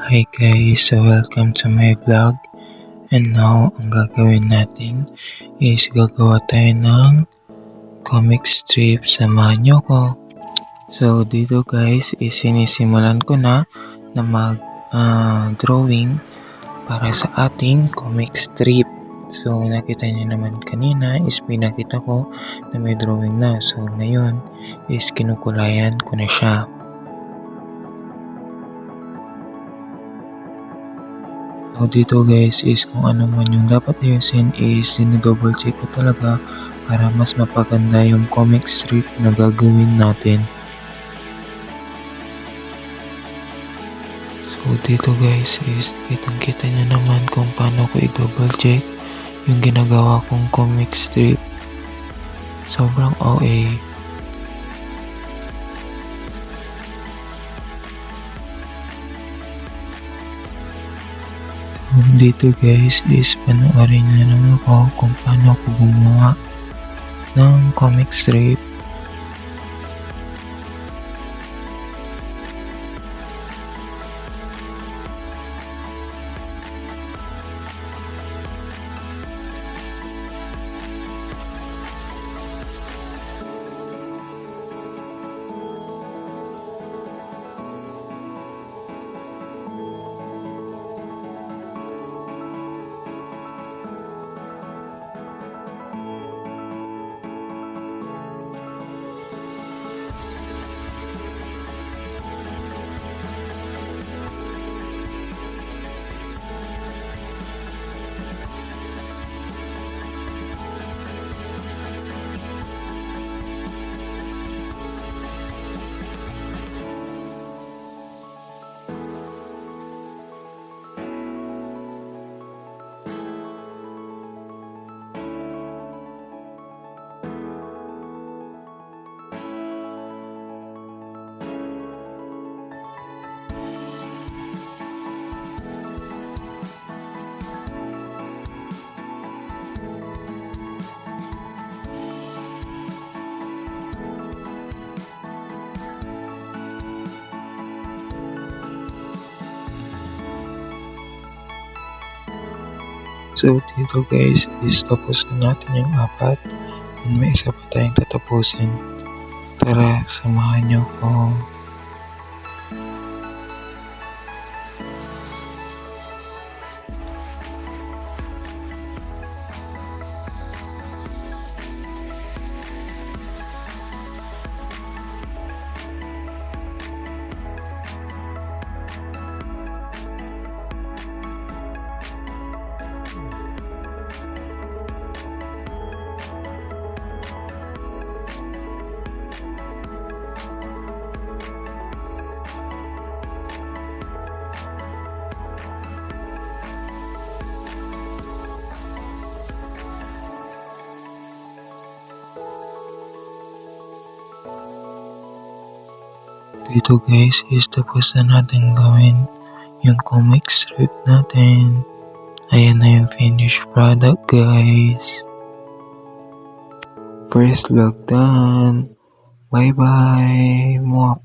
Hi guys, so welcome to my vlog. And now, ang gagawin natin is gagawa tayo ng comic strip. Samahan nyo ko. So dito guys, is sinisimulan ko na mag-drawing para sa ating comic strip. So nakita niyo naman kanina is pinakita ko na may drawing na. So ngayon is kinukulayan ko na siya. So dito guys is kung ano man yung dapat ayusin is double check ko talaga para mas mapaganda yung comic strip na gagawin natin. So dito guys is kitang-kita nyo naman kung paano ko i-double check yung ginagawa kong comic strip. Sobrang OA. Dito guys is panoorin nyo naman ako kung paano ako gumawa ng comic strip. So dito guys is tapos na natin yung 4 and may isa pa tayong tatapusin. Tara, samahan nyo ko. Dito guys is tapos na natin gawin yung comic strip natin. Ayan na yung finished product guys. First vlog done. Bye bye. Mwah.